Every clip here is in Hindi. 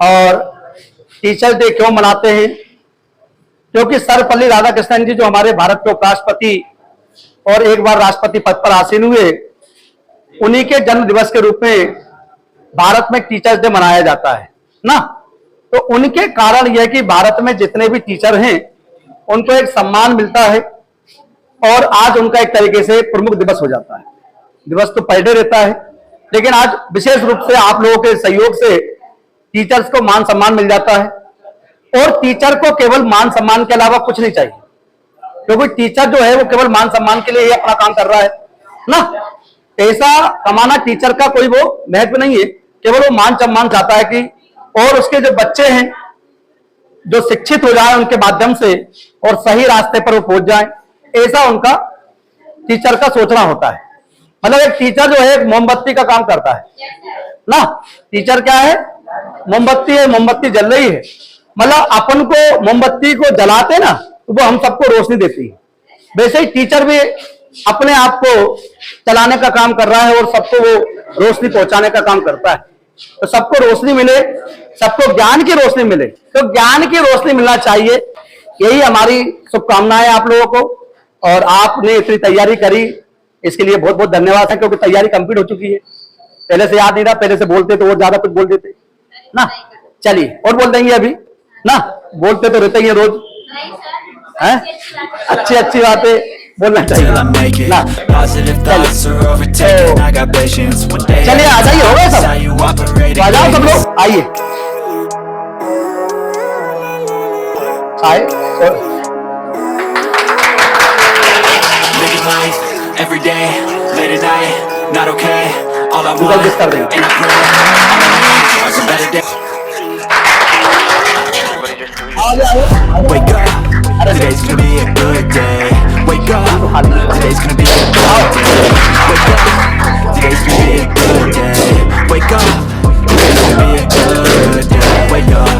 और टीचर्स डे क्यों मनाते हैं? क्योंकि सर्वपल्ली राधाकृष्णन जी जो हमारे भारत के उपराष्ट्रपति और एक बार राष्ट्रपति पद पर आसीन हुए, उन्हीं के जन्म दिवस के रूप में भारत में टीचर्स डे मनाया जाता है ना। तो उनके कारण यह कि भारत में जितने भी टीचर हैं उनको एक सम्मान मिलता है और आज उनका एक तरीके से प्रमुख दिवस हो जाता है। दिवस तो पर डे रहता है, लेकिन आज विशेष रूप से आप लोगों के सहयोग से टीचर्स को मान सम्मान मिल जाता है। और टीचर को केवल मान सम्मान के अलावा कुछ नहीं चाहिए, क्योंकि टीचर जो है वो केवल मान सम्मान के लिए ही अपना काम कर रहा है ना। पैसा कमाना टीचर का कोई वो महत्व नहीं है, केवल वो मान सम्मान चाहता है कि और उसके जो बच्चे हैं जो शिक्षित हो जाए उनके माध्यम से और सही रास्ते पर वो पहुंच जाए, ऐसा उनका टीचर का सोचना होता है। मतलब एक टीचर जो है एक मोमबत्ती का काम करता है ना। टीचर क्या है? मोमबत्ती है, मोमबत्ती जल रही है, मतलब अपन को मोमबत्ती को जलाते ना तो वो हम सबको रोशनी देती है। वैसे ही टीचर भी अपने आप को चलाने का काम कर रहा है और सबको वो रोशनी पहुंचाने का काम करता है। तो सबको रोशनी मिले, सबको ज्ञान की रोशनी मिले, तो ज्ञान की रोशनी मिलना चाहिए। यही हमारी शुभकामनाएं आप लोगों को। और आपने इतनी तैयारी करी, इसके लिए बहुत बहुत धन्यवाद है, क्योंकि तैयारी कंप्लीट हो चुकी है। पहले से याद नहीं रहा, पहले से बोलते तो और ज्यादा कुछ बोल देते ना। चलिए और बोल देंगे अभी ना, बोलते तो रहते ही रोज हैं, अच्छी अच्छी बातें बोलना चाहिए ना। चलिए आ जाइए, हो गए सब, आ जाओ सब लोग, आइए आए। Every day, late at night, not okay. All I want, and I pray, are some better days. Wake up, today's gonna be a good day. Wake up, today's gonna be a good day. Wake up, today's gonna be a good day. Wake up, today's gonna be a good day. Wake up,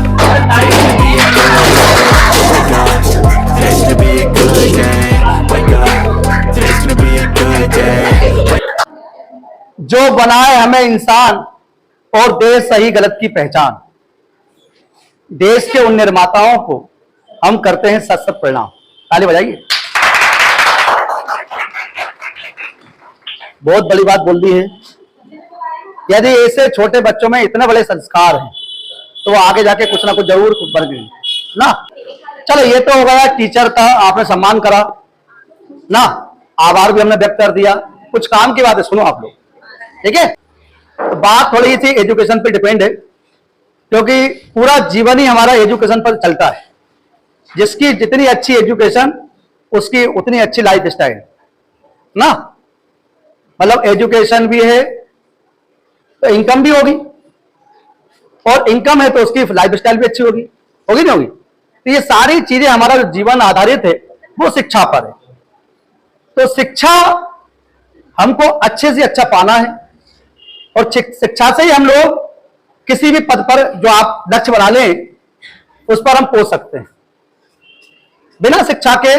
today's gonna be a good day. Wake up, today's gonna be a good day. Wake up, today's gonna be a good day. जो बनाए हमें इंसान और देश सही गलत की पहचान, देश के उन निर्माताओं को हम करते हैं सत सत प्रणाम। ताली बजाइए। बहुत बड़ी बात बोल दी है। यदि ऐसे छोटे बच्चों में इतने बड़े संस्कार हैं तो वो आगे जाके कुछ ना कुछ जरूर बन गए ना। चलो ये तो हो गया टीचर का, आपने सम्मान करा ना, आभार भी हमने व्यक्त कर दिया। कुछ काम की बातें सुनो आप लोग, ठीक है। तो बात थोड़ी सी एजुकेशन पे डिपेंड है, क्योंकि पूरा जीवन ही हमारा एजुकेशन पर चलता है। जिसकी जितनी अच्छी एजुकेशन उसकी उतनी अच्छी लाइफ स्टाइल ना। मतलब एजुकेशन भी है तो इनकम भी होगी, और इनकम है तो उसकी लाइफ स्टाइल भी अच्छी होगी, होगी नहीं होगी। तो ये सारी चीजें हमारा जो जीवन आधारित है वो शिक्षा पर है। तो शिक्षा हमको अच्छे से अच्छा पाना है, और शिक्षा से ही हम लोग किसी भी पद पर जो आप लक्ष्य बना लें उस पर हम पहुंच सकते हैं। बिना शिक्षा के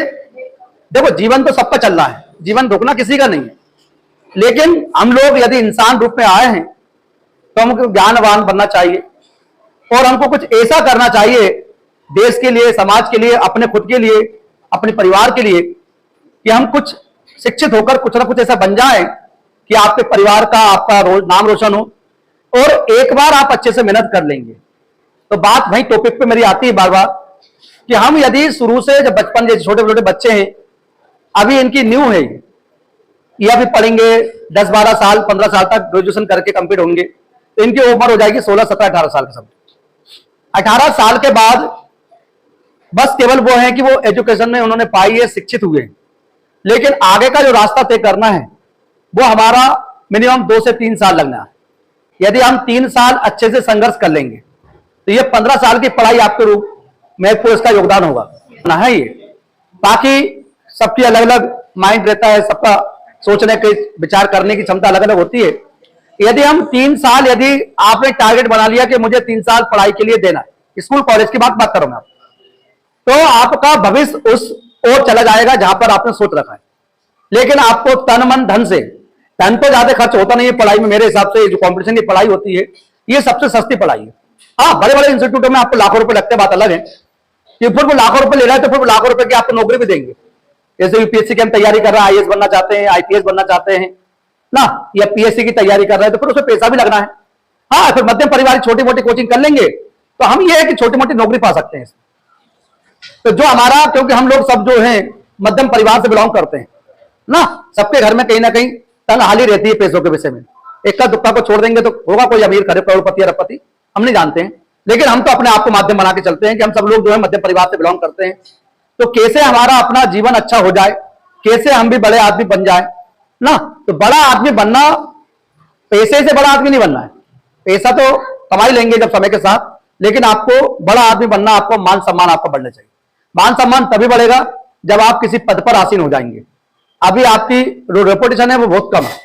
देखो जीवन तो सबका चल रहा है, जीवन रोकना किसी का नहीं है, लेकिन हम लोग यदि इंसान रूप में आए हैं तो हमको ज्ञानवान बनना चाहिए और हमको कुछ ऐसा करना चाहिए देश के लिए, समाज के लिए, अपने खुद के लिए, अपने परिवार के लिए, कि हम कुछ शिक्षित होकर कुछ ना कुछ ऐसा बन जाए कि आपके परिवार का, आपका नाम रोशन हो और एक बार आप अच्छे से मेहनत कर लेंगे। तो बात वही टॉपिक पे मेरी आती है बार बार कि हम यदि शुरू से जब बचपन जैसे छोटे छोटे बच्चे हैं, अभी इनकी न्यू है, ये अभी पढ़ेंगे 10-12 साल 15 साल तक ग्रेजुएशन करके कंप्लीट होंगे, तो इनकी उम्र हो जाएगी 16, 17, 18 साल के सब। 18 साल के बाद बस केवल वो है कि वो एजुकेशन में उन्होंने पाई है, शिक्षित हुए, लेकिन आगे का जो रास्ता तय करना है वो हमारा मिनिमम 2 से 3 साल लगना है। यदि हम 3 साल अच्छे से संघर्ष कर लेंगे तो ये 15 साल की पढ़ाई आपके रूप में पूरा इसका योगदान होगा ना है ये। बाकी सबकी अलग अलग माइंड रहता है, सबका सोचने के विचार करने की क्षमता अलग अलग होती है। यदि हम 3 साल, यदि आपने टारगेट बना लिया कि मुझे 3 साल पढ़ाई के लिए देना है, स्कूल कॉलेज की बात करूंगा, तो आपका भविष्य उस ओर चला जाएगा जहां पर आपने सोच रखा है। लेकिन आपको तन मन धन से, धन तो ज्यादा खर्च होता नहीं है पढ़ाई में, मेरे हिसाब से जो कॉम्पिटिशन की पढ़ाई होती है ये सबसे सस्ती पढ़ाई है। हाँ, बड़े बड़े इंस्टीट्यूटों में आपको लाखों रुपए लगते हैं, बात अलग है कि फिर वो लाखों रुपए ले रहा है तो फिर वो लाखों रुपए की आपको नौकरी भी देंगे। जैसे यूपीएससी की हम तैयारी कर रहे हैं, आईएएस बनना चाहते हैं, आईपीएस बनना चाहते हैं ना, या पीएससी की तैयारी कर रहे हैं तो फिर उसमें पैसा भी लगना है। हाँ, फिर मध्यम परिवार छोटी मोटी कोचिंग कर लेंगे तो हम ये है कि छोटी मोटी नौकरी पा सकते हैं। तो जो हमारा, क्योंकि हम लोग सब जो हैं मध्यम परिवार से बिलोंग करते हैं ना, सबके घर में कहीं ना कहीं तनहाली रहती है पैसों के विषय में। इक्का दुक्का को छोड़ देंगे तो होगा कोई अमीर करोड़पति अरबपति, हम नहीं जानते हैं, लेकिन हम तो अपने आप को माध्यम बना के चलते हैं कि हम सब लोग जो है मध्यम परिवार से बिलोंग करते हैं। तो कैसे हमारा अपना जीवन अच्छा हो जाए, कैसे हम भी बड़े आदमी बन जाए ना। तो बड़ा आदमी बनना, पैसे से बड़ा आदमी नहीं बनना है, पैसा तो कमा ही लेंगे जब समय के साथ, लेकिन आपको बड़ा आदमी बनना, आपको मान सम्मान आपका बढ़ना चाहिए। मान सम्मान तभी बढ़ेगा जब आप किसी पद पर आसीन हो जाएंगे। अभी आपकी जो रेपुटेशन है वो बहुत कम है,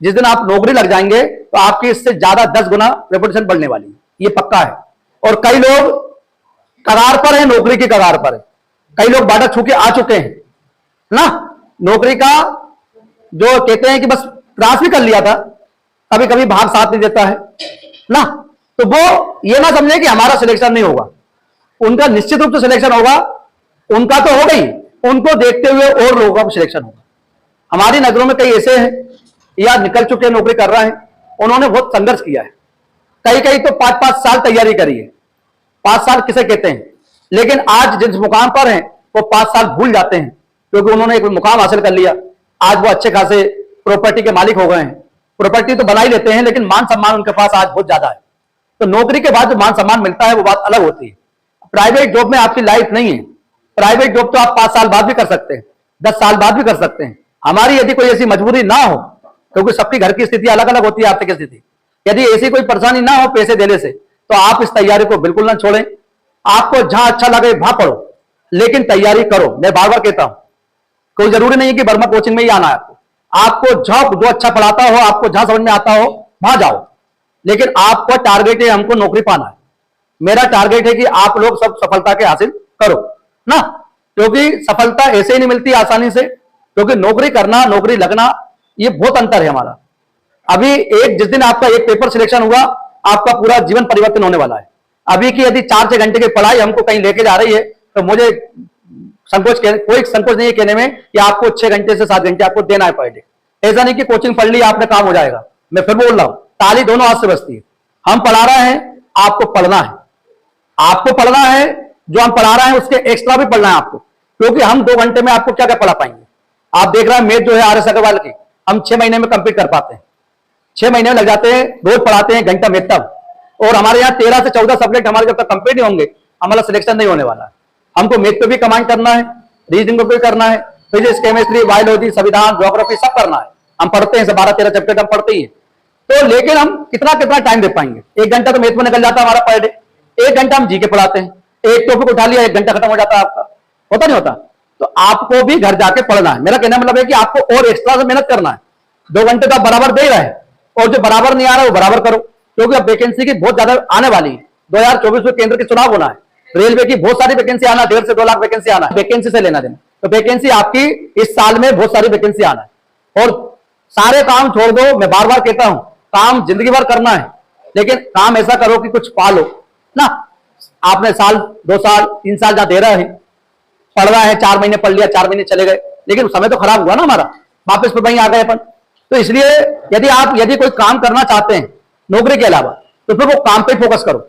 जिस दिन आप नौकरी लग जाएंगे तो आपकी इससे ज्यादा 10 गुना रेपुटेशन बढ़ने वाली है, ये पक्का है। और कई लोग कगार पर है, नौकरी की कगार पर है, कई लोग बाधा छू के आ चुके हैं ना। नौकरी का जो कहते हैं कि बस प्रयास भी कर लिया था, कभी कभी भाग साथ नहीं देता है ना, तो वो ये ना समझे कि हमारा सिलेक्शन नहीं होगा, उनका निश्चित रूप से सिलेक्शन होगा। उनका तो हो गई, उनको देखते हुए और लोगों का सिलेक्शन होगा। हमारी नजरों में कई ऐसे हैं या निकल चुके नौकरी कर रहे हैं, उन्होंने बहुत संघर्ष किया है, कई कई तो 5-5 साल तैयारी करी है। 5 साल किसे कहते हैं, लेकिन आज जिस मुकाम पर हैं वो 5 साल भूल जाते हैं, क्योंकि उन्होंने एक मुकाम हासिल कर लिया। आज वो अच्छे खासे प्रॉपर्टी के मालिक हो गए हैं, प्रॉपर्टी तो बना ही लेते हैं, लेकिन मान सम्मान उनके पास आज बहुत ज्यादा है। तो नौकरी के बाद जो मान सम्मान मिलता है वो बात अलग होती है। प्राइवेट जॉब में आपकी लाइफ नहीं है, प्राइवेट जॉब तो आप 5 साल बाद भी कर सकते हैं, 10 साल बाद भी कर सकते हैं। हमारी यदि कोई ऐसी मजबूरी ना हो, क्योंकि सबकी घर की स्थिति अलग अलग होती है, आर्थिक स्थिति, यदि ऐसी कोई परेशानी ना हो पैसे देने से, तो आप इस तैयारी को बिल्कुल ना छोड़ें। आपको जहां अच्छा लगे वहां पढ़ो, लेकिन तैयारी करो। मैं बार बार कहता हूं, कोई जरूरी नहीं है कि वर्मा कोचिंग में ही आना है आपको जहां जो अच्छा पढ़ाता हो, आपको जहां समझ में आता हो वहां जाओ, लेकिन आपका टारगेट है हमको नौकरी पाना है। मेरा टारगेट है कि आप लोग सब सफलता के हासिल करो ना, क्योंकि सफलता ऐसे ही नहीं मिलती आसानी से, क्योंकि नौकरी करना, नौकरी लगना, ये बहुत अंतर है हमारा। अभी जिस दिन आपका एक पेपर सिलेक्शन हुआ, आपका पूरा जीवन परिवर्तन होने वाला है। अभी की यदि 4-6 घंटे की पढ़ाई हमको कहीं लेके जा रही है, तो मुझे कोई संकोच नहीं है कहने में कि आपको 6 घंटे से 7 घंटे आपको देना है पर डे। ऐसा नहीं कि कोचिंग पढ़ ली आपने काम हो जाएगा। मैं फिर बोल रहा हूं, ताली दोनों हाथ से बजती है। हम पढ़ा रहे हैं, आपको पढ़ना है, आपको पढ़ना है। जो हम पढ़ा रहे हैं उसके एक्स्ट्रा भी पढ़ना है आपको, क्योंकि हम 2 घंटे में आपको क्या क्या पढ़ा पाएंगे। आप देख रहे हैं मैथ जो है RS अग्रवाल की, हम 6 महीने में कंप्लीट कर पाते हैं, 6 महीने में लग जाते हैं, रोज पढ़ाते हैं घंटा मैथ तब। और हमारे यहाँ 13 से 14 सब्जेक्ट हमारे जब तक कंप्लीट नहीं होंगे, हमारा सिलेक्शन नहीं होने वाला है। हमको मैथ पे भी कमांड करना है, रीजनिंग पे भी करना है, फिजिक्स, केमिस्ट्री, बायोलॉजी, संविधान, ज्योग्राफी सब करना है। हम पढ़ते हैं, 12-13 चैप्टर हम पढ़ते ही। तो लेकिन हम कितना कितना टाइम दे पाएंगे। 1 घंटा तो मैथ में निकल जाता है हमारा पर डे, 1 घंटा हम जीके पढ़ाते हैं, एक टॉपिक उठा लिया, 1 घंटा खत्म हो जाता है आपका, होता नहीं होता। तो आपको भी घर जाके पढ़ना है। मेरा कहना मतलब है कि आपको और एक्स्ट्रा से मेहनत करना है। 2 घंटे तो आप बराबर दे रहे हैं, और जो बराबर नहीं आ रहा है वो बराबर करो, क्योंकि अब वैकेंसी की बहुत ज्यादा आने वाली है। 2024 में केंद्र के चुनाव होना है, रेलवे की बहुत सारी वैकेंसी आना, 1.5 से 2 लाख वैकेंसी आना है, वैकेंसी से लेना देना। तो वैकेंसी आपकी इस साल में बहुत सारी वैकेंसी आना है। और सारे काम छोड़ दो, मैं बार बार कहता हूं, काम जिंदगी भर करना है, लेकिन काम ऐसा करो कि कुछ पालो ना। आपने साल, 2 साल, 3 साल जहां दे रहा है, पढ़ रहा है, 4 महीने पढ़ लिया, 4 महीने चले गए, लेकिन समय तो खराब हुआ ना हमारा, वापस पर वहीं आ गए अपन। तो इसलिए यदि कोई काम करना चाहते हैं नौकरी के अलावा, तो फिर वो काम पे फोकस करो।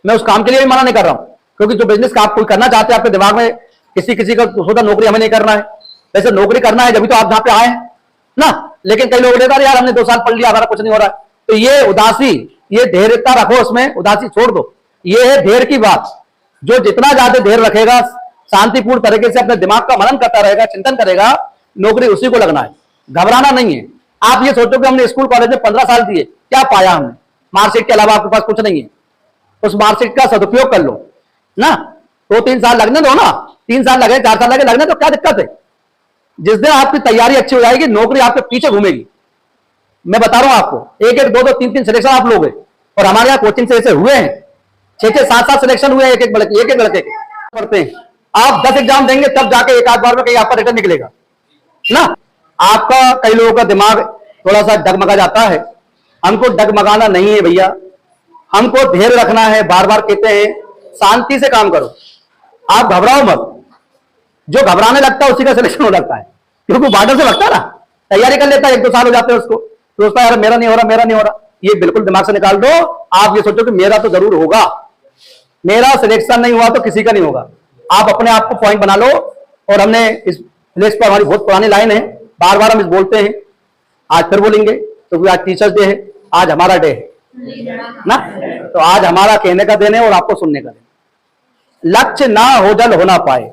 मैं उस काम के लिए भी मना नहीं कर रहा हूं, क्योंकि जो बिजनेस का आप कोई करना चाहते हैं, आपके दिमाग में किसी का सोचा नौकरी हमें नहीं करना है, वैसे नौकरी करना है, जब तो आप जहां पे आए हैं ना। लेकिन कई लोग कहते हैं यार हमने 2 साल पढ़ लिया, हमारा कुछ नहीं हो रहा है। तो ये उदासी, ये धैर्यता रखो, उसमें उदासी छोड़ दो। ये है धैर्य की बात। जो जितना ज्यादा धैर्य रखेगा, शांतिपूर्ण तरीके से अपने दिमाग का मनन करता रहेगा, चिंतन करेगा, नौकरी उसी को लगना है, घबराना नहीं है। आप ये सोचो कि हमने स्कूल कॉलेज में 15 साल दिए, क्या पाया हमने? मार्कशीट के अलावा आपके पास कुछ नहीं है। उस मार्कशीट का सदुपयोग कर लो ना। 2-3 साल लगने दो ना, 3 साल लगे, 4 साल लगे, लगने तो क्या दिक्कत है। जिस दिन आपकी तैयारी अच्छी हो जाएगी, नौकरी आपके पीछे घूमेगी। मैं बता रहा हूं आपको, 1-1, 2-2, 3-3 सिलेक्शन आप लोगे। और हमारे यहाँ कोचिंग से ऐसे हुए हैं, 6-6, 7-7 सिलेक्शन हुए हैं, एक एक लड़के के पढ़ते हैं। आप 10 एग्जाम देंगे तब जाके एक आध बार में कहीं आपका रिटर्न निकलेगा ना। आपका, कई लोगों का दिमाग थोड़ा सा डगमगा जाता है, हमको डगमगाना नहीं है भैया। हमको धैर्य रखना है। बार बार कहते हैं शांति से काम करो, आप घबराओ मत। जो घबराने लगता है उसी का सिलेक्शन हो लगता है, क्योंकि बॉर्डर से लगता है ना, तैयारी कर लेता है, 1-2 साल हो जाते हैं उसको, सोचता है यार मेरा नहीं हो रहा, मेरा नहीं हो रहा। ये बिल्कुल दिमाग से निकाल दो। आप ये सोचो कि मेरा तो जरूर होगा, मेरा सिलेक्शन नहीं हुआ तो किसी का नहीं होगा। आप अपने आप को पॉइंट बना लो। और हमने इस प्लेस पर, हमारी बहुत पुरानी लाइन है, बार बार हम इस बोलते हैं, आज फिर बोलेंगे, क्योंकि आज टीचर्स डे है, आज हमारा डे है ना। तो आज हमारा कहने का दिन है और आपको सुनने का दिन। लक्ष्य ना ओझल हो ना पाए,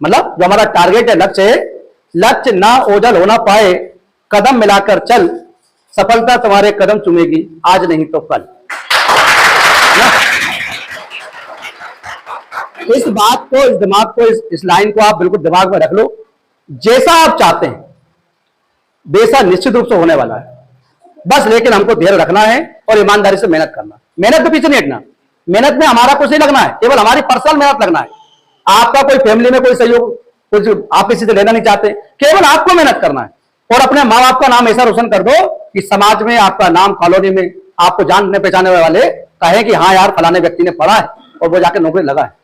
मतलब जो हमारा टारगेट है, लक्ष्य है, लक्ष्य ना ओझल हो ना पाए, कदम मिलाकर चल, सफलता तुम्हारे कदम चूमेगी, आज नहीं तो कल। इस बात को, इस दिमाग को, इस लाइन को आप बिल्कुल दिमाग में रख लो। जैसा आप चाहते हैं वैसा निश्चित रूप से होने वाला है। बस लेकिन हमको धैर्य रखना है और ईमानदारी से मेहनत करना। मेहनत के पीछे नहीं हटना। मेहनत में हमारा कुछ नहीं लगना है, केवल हमारी पर्सनल मेहनत लगना है। आपका कोई फैमिली में कोई सहयोग, कुछ आप किसी से लेना नहीं चाहते, केवल आपको मेहनत करना है। और अपने माँ बाप का नाम ऐसा रोशन कर दो कि समाज में आपका नाम, कॉलोनी में आपको जानने पहचाने वाले कहें कि हाँ यार फलाने व्यक्ति ने पढ़ा है और वो जाके नौकरी लगा है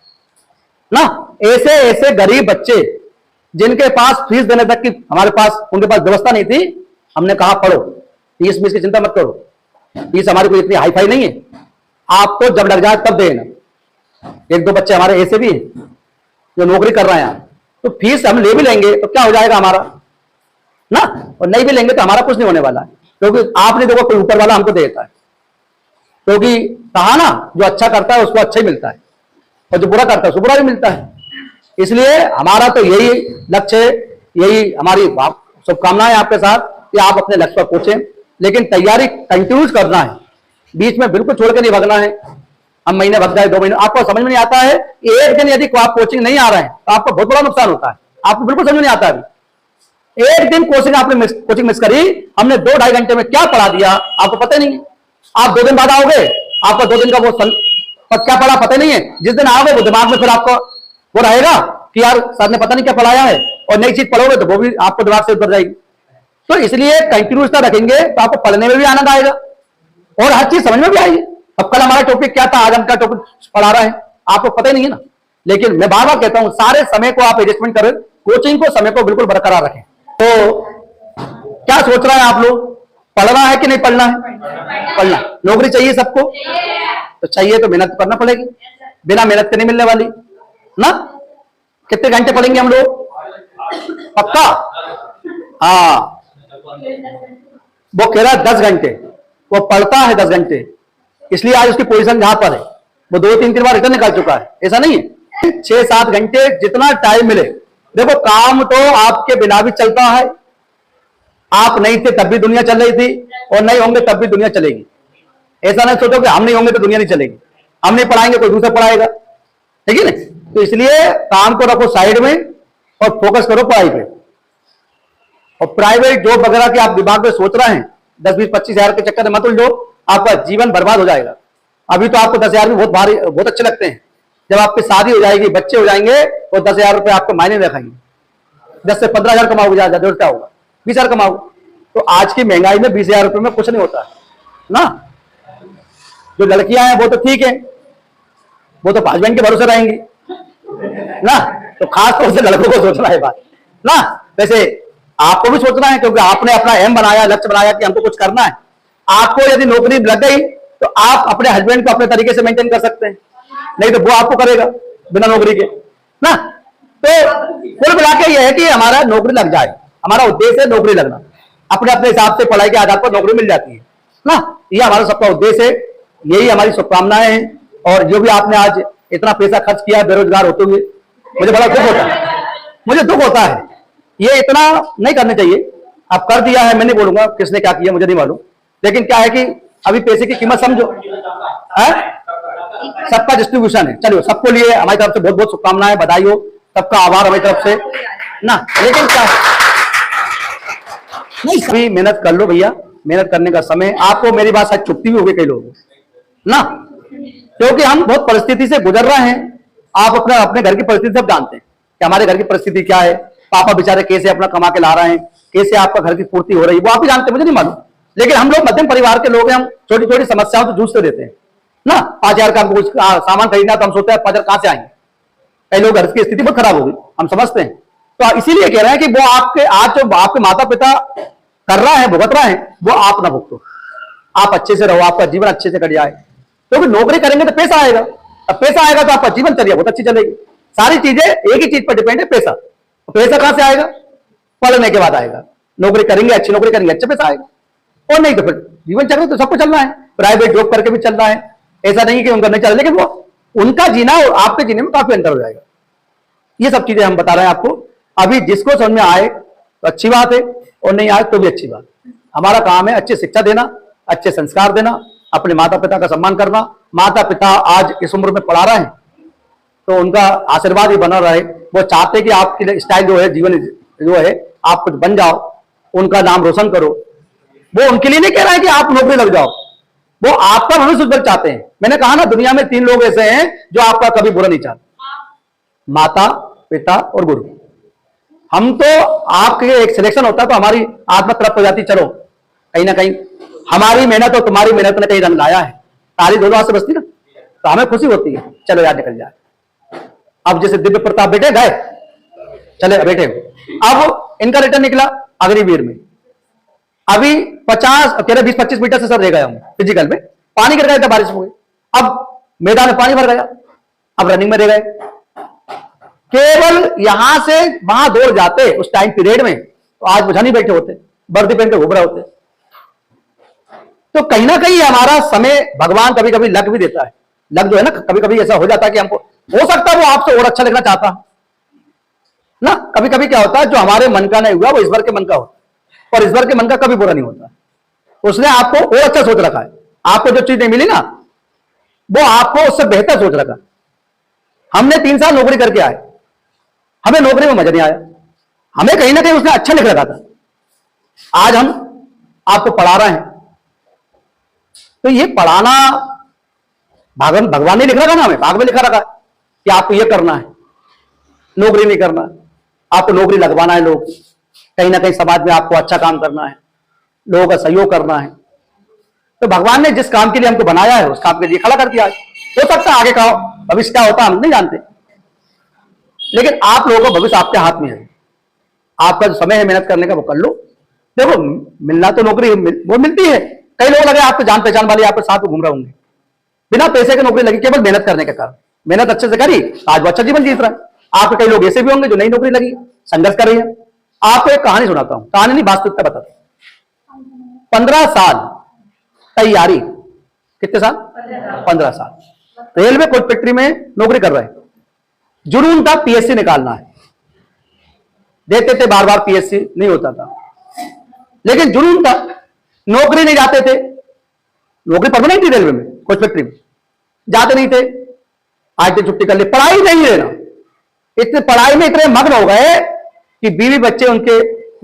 ना। ऐसे ऐसे गरीब बच्चे जिनके पास फीस देने तक की हमारे पास, उनके पास व्यवस्था नहीं थी, हमने कहा पढ़ो, फीस की चिंता मत करो, फीस हमारी कोई इतनी हाई फाई नहीं है, आपको जब लग जाए तब देना। 1-2 बच्चे हमारे ऐसे भी हैं जो नौकरी कर रहे हैं, तो फीस हम ले भी लेंगे तो क्या हो जाएगा हमारा ना, और नहीं भी लेंगे तो हमारा कुछ नहीं होने वाला है, क्योंकि आपने देखो कोई ऊपर वाला हमको देता है। क्योंकि कहा ना, जो अच्छा करता है उसको अच्छा ही मिलता है और जो बुरा करता है उसको बुरा भी मिलता है। इसलिए हमारा तो यही लक्ष्य है, यही हमारी शुभकामनाएं आपके साथ कि आप अपने लक्ष्य पर पहुंचे। लेकिन तैयारी कंटिन्यूस करना है, बीच में बिल्कुल छोड़ के नहीं भागना है। हम महीने भग जाए, 2 महीने, आपको समझ में नहीं आता है। एक दिन यदि आप कोचिंग नहीं आ रहे हैं तो आपको बहुत बड़ा नुकसान होता है, आपको बिल्कुल समझ में नहीं आता है। एक दिन कोचिंग आपने कोचिंग मिस करी, हमने 2-2.5 घंटे में क्या पढ़ा दिया आपको पता नहीं है। आप 2 दिन बाद आओगे, आपका 2 दिन का वो क्या पढ़ा पता नहीं है। जिस दिन आओगे वो दिमाग में फिर आपको वो रहेगा कि यार सर ने पता नहीं क्या पढ़ाया है, और नई चीज पढ़ोगे तो वो भी आपको दिमाग से उतर जाएगी। तो इसलिए कंटिन्यूसता रखेंगे तो आपको पढ़ने में भी आनंद आएगा और हर चीज समझ में भी आएगी। अब कल हमारा टॉपिक क्या था, आज हम क्या टॉपिक पढ़ा रहे हैं आपको पता ही नहीं है ना। लेकिन मैं बार बार कहता हूं, सारे समय को आप एडजस्टमेंट करें, कोचिंग को, समय को बिल्कुल बरकरार रखें। तो क्या सोच रहे हैं आप लोग, पढ़ना है कि नहीं पढ़ना है? पढ़ना। नौकरी चाहिए सबको, तो चाहिए तो मेहनत करना पड़ेगी, बिना मेहनत के नहीं मिलने वाली ना। कितने घंटे पढ़ेंगे हम लोग? पक्का? हाँ, वो कह रहा है 10 घंटे, वो पढ़ता है 10 घंटे, इसलिए आज उसकी पोजीशन जहां पर है। वो 2-3 बार रिटर्न निकाल चुका है, ऐसा नहीं है। 6-7 घंटे जितना टाइम मिले। देखो काम तो आपके बिना भी चलता है, आप नहीं थे तब भी दुनिया चल रही थी, और नहीं होंगे तब भी दुनिया चलेगी। ऐसा नहीं सोचो कि हम नहीं होंगे तो दुनिया नहीं चलेगी, हम नहीं पढ़ाएंगे कोई दूसरा पढ़ाएगा, ठीक है ना। तो इसलिए काम को रखो साइड में और फोकस करो पढ़ाई पे। और प्राइवेट जॉब वगैरह के आप दिमाग में सोच रहे हैं, 10-20-25 हजार के चक्कर में मत उलझो, आपका जीवन बर्बाद हो जाएगा। अभी तो आपको 10 हजार भी बहुत भारी, बहुत अच्छे लगते हैं। जब आपकी शादी हो जाएगी, बच्चे हो जाएंगे, तो 10 हजार रुपये आपको मायने रखेंगे। 10 से 15 हजार कमाओगे, ज्यादा क्या होगा, 20 हजार कमाओगे। तो आज की महंगाई में 20 हजार रुपये में कुछ नहीं होता ना। जो लड़कियां हैं वो तो ठीक है, वो तो हस्बैंड के भरोसे रहेंगी ना। तो खास तौर से लड़कों को सोचना है बात ना। वैसे आपको भी सोचना है, क्योंकि आपने अपना एम बनाया, लक्ष्य बनाया कि हमको कुछ करना है। आपको यदि नौकरी लग गई तो आप अपने हस्बैंड को अपने तरीके से मेंटेन कर सकते हैं, नहीं तो वो आपको करेगा बिना नौकरी के ना। तो कुल मिला के ये है कि हमारा नौकरी लग जाए, हमारा उद्देश्य है नौकरी लगना। अपने अपने हिसाब से पढ़ाई के आधार पर नौकरी मिल जाती है ना, ये हमारा सबका उद्देश्य है, यही हमारी शुभकामनाएं हैं। और जो भी आपने आज इतना पैसा खर्च किया बेरोजगार होते हुए, मुझे बड़ा दुख होता है, मुझे दुख होता है। ये इतना नहीं करना चाहिए। अब कर दिया है, मैं नहीं बोलूंगा किसने क्या किया मुझे नहीं मालूम, लेकिन क्या है कि अभी पैसे की कीमत समझो, सबका डिस्ट्रीब्यूशन है। चलिए सबको लिए हमारी तरफ से बहुत बहुत शुभकामनाएं, बधाई हो, सबका आभार हमारी तरफ से ना। लेकिन क्या नहीं, सभी मेहनत कर लो भैया, मेहनत करने का समय। आपको मेरी बात शायद चुपती भी होगी कई लोगों ना, क्योंकि हम बहुत परिस्थिति से गुजर रहे हैं। आप अपने घर की परिस्थिति सब जानते हैं कि हमारे घर की परिस्थिति क्या है, पापा बेचारे कैसे अपना कमा के ला रहे हैं, कैसे आपका घर की पूर्ति हो रही है, वो आप ही जानते हैं, मुझे नहीं मालूम। लेकिन हम लोग मध्यम परिवार के लोग हैं, हम छोटी छोटी समस्याओं से जूझते रहते हैं ना। 5,000 का हमको कुछ सामान खरीदना तो हम सोचते हैं 5,000 कहां से आएंगे। कई लोग घर की स्थिति बहुत खराब होगी, हम समझते हैं। तो इसीलिए कह रहे हैं कि वो आपके आज जो आपके माता पिता कर रहा है, भुगत रहा है, वो आप ना भुगतो। आप अच्छे से रहो, आपका जीवन अच्छे से कट जाए। क्योंकि नौकरी करेंगे तो पैसा आएगा, अब पैसा आएगा तो आपका जीवन चलिए बहुत अच्छी चलेगी। सारी चीजें एक ही चीज पर डिपेंड है, पैसा। पैसा कहां से आएगा? पढ़ने के बाद आएगा। नौकरी करेंगे, अच्छी नौकरी करेंगे, अच्छा पैसा आएगा। और नहीं तो फिर जीवन चक्र तो सबको चलना है, प्राइवेट जॉब करके भी चलना है। ऐसा नहीं कि उनका नहीं चल, लेकिन वो उनका जीना और आपके जीने में काफी अंतर हो जाएगा। ये सब चीजें हम बता रहे हैं आपको। अभी जिसको समझ में आए तो अच्छी बात है, और नहीं आए तो भी अच्छी बात। हमारा काम है अच्छी शिक्षा देना, अच्छे संस्कार देना, अपने माता पिता का सम्मान करना। माता पिता आज इस उम्र में पढ़ा रहे हैं तो उनका आशीर्वाद ही बना रहे। वो चाहते कि आपकी स्टाइल जो है, जीवन जो है, आप कुछ बन जाओ, उनका नाम रोशन करो। वो उनके लिए नहीं कह रहा है कि आप नौकरी लग जाओ, वो आपका भविष्य उज्जवल चाहते हैं। मैंने कहा ना, दुनिया में 3 लोग ऐसे हैं जो आपका कभी बुरा नहीं चाहते, माता पिता और गुरु। हम तो आपके एक सिलेक्शन होता तो हमारी आत्मा तृप्त हो जाती, चलो कहीं ना कहीं हमारी मेहनत और तुम्हारी मेहनत ने कहीं रंग लाया है, ताली दोनों हाथ से बसती ना, तो हमें खुशी होती है, चलो यार निकल जाए। अब जैसे दिव्य प्रताप बेटे गए, चले बेटे, अब इनका रिटर्न निकला अग्निवीर में। अभी 20-25 मीटर से सब रह गया हूं फिजिकल में, पानी गिर गया था, बारिश हो गई, अब मैदान में पानी भर गया, अब रनिंग में रह गए। केवल यहां से वहां दौड़ जाते उस टाइम पीरियड में, तो आज बुझा नहीं बैठे होते, वर्दी पहन के घूम रहे होते। तो कहीं ना कहीं हमारा समय भगवान कभी कभी लक भी देता है। लक जो है ना, कभी कभी ऐसा हो जाता है कि हमको हो सकता है वो आपसे और अच्छा लिखना चाहता ना। कभी कभी क्या होता है, जो हमारे मन का नहीं हुआ वो ईश्वर के मन का होता है, और ईश्वर के मन का कभी बुरा नहीं होता। उसने आपको और अच्छा सोच रखा है। आपको जो चीज नहीं मिली ना, वो आपको उससे बेहतर सोच रखा। हमने 3 साल नौकरी करके आए, हमें नौकरी में मजा नहीं आया, हमें कहीं ना कहीं उसने अच्छा लिख रखा था। आज हम आपको पढ़ा रहे हैं, तो ये पढ़ाना भगवान ने लिख रखा ना, हमें भाग में लिखा रखा है कि आपको ये करना है, नौकरी नहीं करना, आपको नौकरी लगवाना है। लोग कहीं ना कहीं समाज में आपको अच्छा काम करना है, लोगों का सहयोग करना है। तो भगवान ने जिस काम के लिए हमको बनाया है उस काम के लिए खड़ा कर दिया है। हो सकता है आगे का भविष्य क्या होता है हम नहीं जानते, लेकिन आप लोगों का भविष्य आपके हाथ में है। आपका जो समय है मेहनत करने का वो कर लो। देखो, मिलना तो नौकरी वो मिलती है। कई लोग लगे आपको जान पहचान वाले आपके साथ घूम रहे होंगे, बिना पैसे की नौकरी लगी, केवल मेहनत करने के कारण। मेहनत अच्छे से करी, आज वो अच्छा जीवन जीत रहा है। आपके कई लोग ऐसे भी होंगे जो नई नौकरी लगी, संघर्ष कर रही है। आपको एक कहानी सुनाता हूं, कहानी नहीं वास्तविकता बताता हूं। 15 साल तैयारी, कितने साल? 15 साल रेलवे कोच फैक्ट्री में नौकरी कर रहे हैं। जुनून था पीएससी निकालना है, देते थे बार बार, पीएससी नहीं होता था, लेकिन जुनून था। नौकरी नहीं जाते थे, नौकरी परमानेंट थी रेलवे में, कोच फैक्ट्री में, जाते नहीं थे। आज तो छुट्टी कर ली, पढ़ाई नहीं लेना। इतने पढ़ाई में इतने मग्न हो गए कि बीवी बच्चे उनके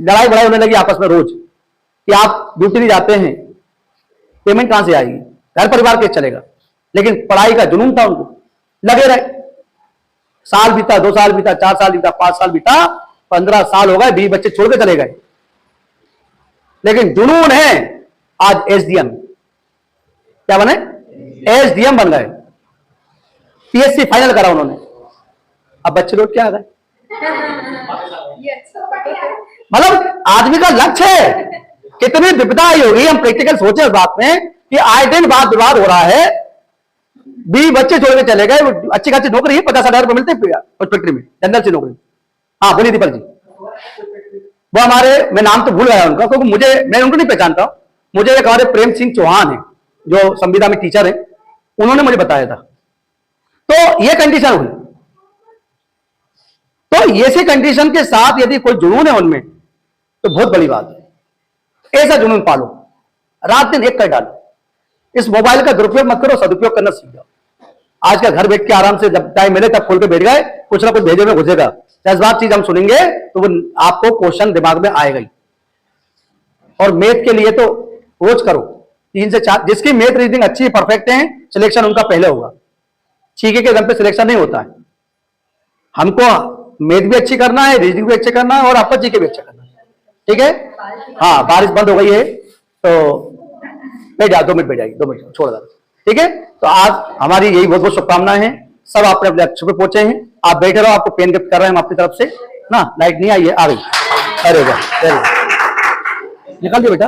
लड़ाई बड़ाई होने लगी आपस में रोज, कि आप ड्यूटी नहीं जाते हैं, पेमेंट कहां से आएगी, घर परिवार कैसे चलेगा। लेकिन पढ़ाई का जुनून था उनको, लगे रहे। साल बीता, 2 साल बीता, 4 साल बीता, 5 साल बीता, 15 साल हो गए, बीवी बच्चे छोड़ के चले गए। लेकिन जुनून है, आज एसडीएम, क्या बने? एसडीएम बन गए। पीएससी फाइनल करा उन्होंने, अब बच्चे लोग क्या आ गए। मतलब आदमी का लक्ष्य है। कितनी विपदा आई होगी, हम प्रैक्टिकल सोचे इस बात में कि आए दिन वाद विवाद हो रहा है। 20 बच्चे छोड़ के चले गए, अच्छी खासी नौकरी है, 50,000 रुपए मिलते हैं फैक्ट्री में, जनरल से नौकरी। हाँ बोलिए दीपक जी, वो हमारे, मैं नाम तो भूल गया उनका, क्योंकि मैं उनको नहीं पहचानता। मुझे एक हमारे प्रेम सिंह चौहान है जो संविदा में टीचर है, उन्होंने मुझे बताया था। तो ये कंडीशन हुई। तो ऐसे कंडीशन के साथ यदि कोई जुनून है उनमें, तो बहुत बड़ी बात है। ऐसा जुनून पालो, रात दिन एक कर डालो। इस मोबाइल का दुरुपयोग मत करो, सदुपयोग करना सीख जाओ। आज का घर बैठ के आराम से जब टाइम मिले तब खोल के बैठ गए, कुछ ना कुछ भेजे में घुसेगा। जज्बात चीज हम सुनेंगे तो वो आपको क्वेश्चन दिमाग में आएगा ही। और मैथ के लिए तो रोज करो 3 से 4। जिसकी मैथ रीजनिंग अच्छी परफेक्ट है, सिलेक्शन उनका पहले होगा। चीके के दम पे सिलेक्शन नहीं होता है। हमको मैथ भी अच्छी करना है, रीजनिंग भी अच्छी करना है, और आपका जीके भी अच्छा करना है। ठीक है? हाँ, बारिश बंद हो गई है, तो बैठ जाओ, 2 मिनट बैठ जाइए, 2 मिनट छोड़ दो, ठीक है। तो आज हमारी यही बहुत बहुत शुभकामनाएं हैं, सब अपने अपने लक्ष्य पे पहुंचे हैं। आप बैठे रहो, आपको पेन गिफ्ट कर रहे हैं हम अपनी तरफ से ना। लाइट नहीं आई है, आ गई, अरे वाह, निकाल दिया बेटा।